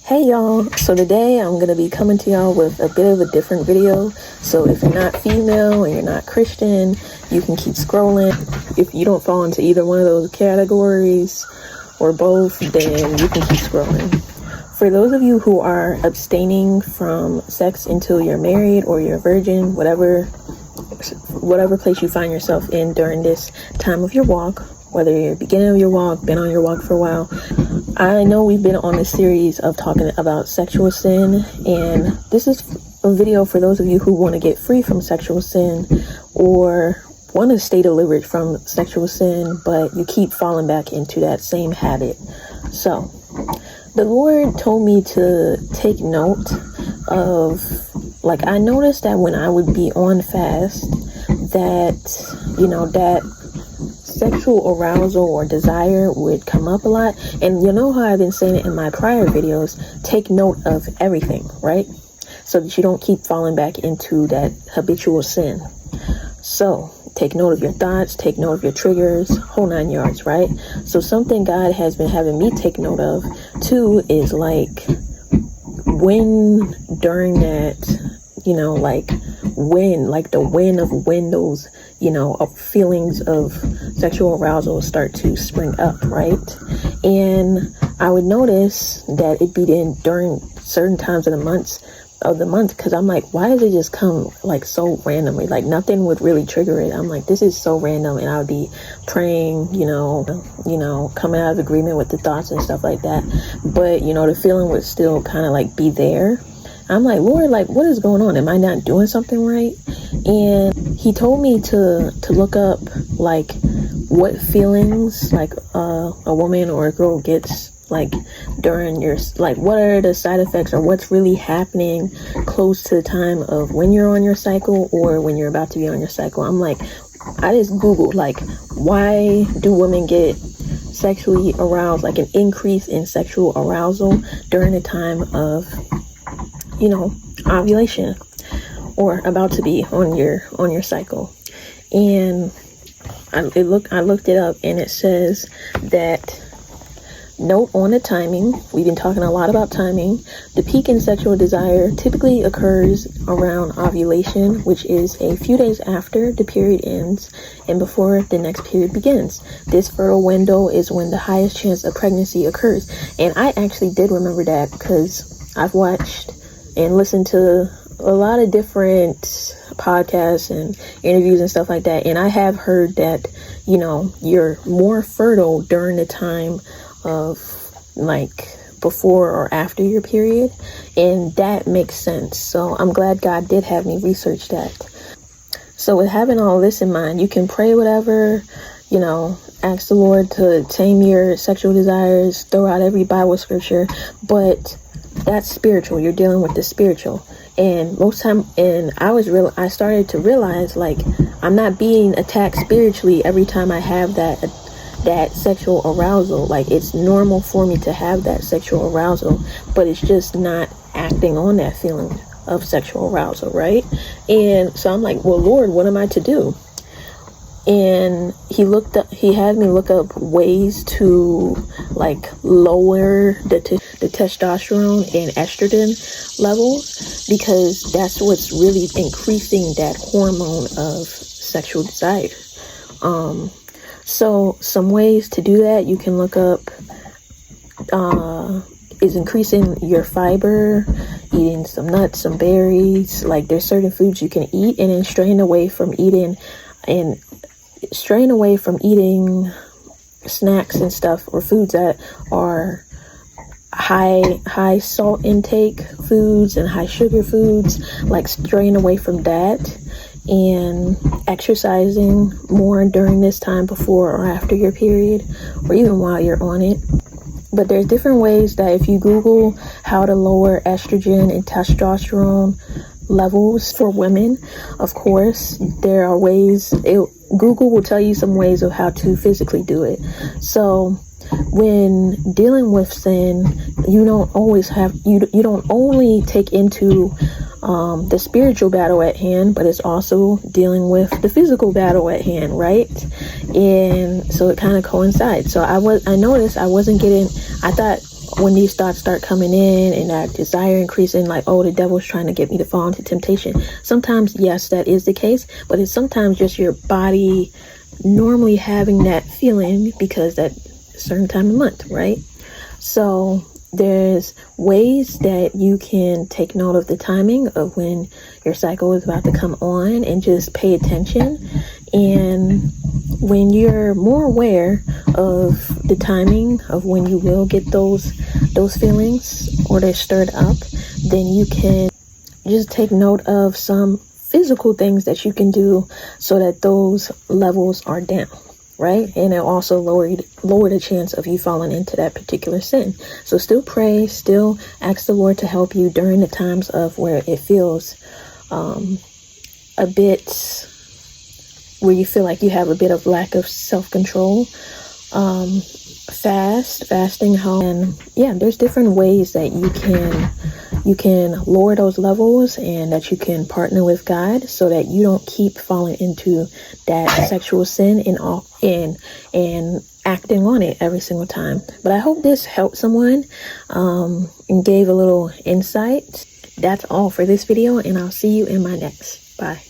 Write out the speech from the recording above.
Hey y'all, so today I'm going to be coming to y'all with a bit of a different video. So if you're not female and you're not Christian, you can keep scrolling. If you don't fall into either one of those categories or both, then you can keep scrolling. For those of you who are abstaining from sex until you're married or you're a virgin, whatever place you find yourself in during this time of your walk, whether you're beginning of your walk, been on your walk for a while, I know we've been on this series of talking about sexual sin, and this is a video for those of you who want to get free from sexual sin or want to stay delivered from sexual sin, but you keep falling back into that same habit. So the Lord told me to take note of, I noticed that when I would be on fast, that sexual arousal or desire would come up a lot. And you know how I've been saying it in my prior videos, take note of everything, right? So that you don't keep falling back into that habitual sin. So take note of your thoughts, take note of your triggers, whole 9 yards, right? So something God has been having me take note of too is when during that, when those, feelings of sexual arousal start to spring up, right? And I would notice that it'd be during certain times of the month, because I'm like, why does it just come so randomly? Nothing would really trigger it. I'm like, this is so random, and I would be praying, coming out of agreement with the thoughts and stuff like that. But the feeling would still kind of be there. I'm like, Lord, what is going on? Am I not doing something right? And he told me to look up what feelings a woman or a girl gets during your, what are the side effects or what's really happening close to the time of when you're on your cycle or when you're about to be on your cycle. I'm like, I just Googled why do women get sexually aroused, an increase in sexual arousal during the time of ovulation or about to be on your cycle. And I looked it up, and it says that note on the timing. We've been talking a lot about timing. The peak in sexual desire typically occurs around ovulation, which is a few days after the period ends and before the next period begins. This fertile window is when the highest chance of pregnancy occurs. And I actually did remember that because I've watched and listened to a lot of different podcasts and interviews and stuff like that. And I have heard that, you're more fertile during the time of before or after your period. And that makes sense. So I'm glad God did have me research that. So with having all this in mind, you can pray whatever, ask the Lord to tame your sexual desires, throw out every Bible scripture, but that's spiritual. You're dealing with the spiritual. And most time, and I started to realize I'm not being attacked spiritually every time I have that sexual arousal. It's normal for me to have that sexual arousal, but it's just not acting on that feeling of sexual arousal, right? And so I'm like, well, Lord, what am I to do? And he had me look up ways to lower the testosterone and estrogen levels, because that's what's really increasing that hormone of sexual desire. So some ways to do that you can look up is increasing your fiber, eating some nuts, some berries. There's certain foods you can eat, and then straying away from eating snacks and stuff, or foods that are high salt intake foods and high sugar foods, straying away from that, and exercising more during this time before or after your period, or even while you're on it. But there's different ways that if you Google how to lower estrogen and testosterone levels for women, of course, there are ways. Google will tell you some ways of how to physically do it. So when dealing with sin, you don't only take into the spiritual battle at hand, but it's also dealing with the physical battle at hand, right? And so it kind of coincides. So I noticed I wasn't getting, I thought when these thoughts start coming in and that desire increasing, like, oh, the devil's trying to get me to fall into temptation. Sometimes, yes, that is the case, but it's sometimes just your body normally having that feeling because that certain time of month, right? So there's ways that you can take note of the timing of when your cycle is about to come on and just pay attention. And when you're more aware of the timing of when you will get those feelings or they're stirred up, then you can just take note of some physical things that you can do so that those levels are down, right? And it'll also lower the chance of you falling into that particular sin. So still pray, still ask the Lord to help you during the times of where it feels a bit, where you feel like you have a bit of lack of self-control. Fasting how, and yeah, there's different ways that you can lower those levels and that you can partner with God so that you don't keep falling into that sexual sin and acting on it every single time. But I hope this helped someone and gave a little insight. That's all for this video, and I'll see you in my next. Bye.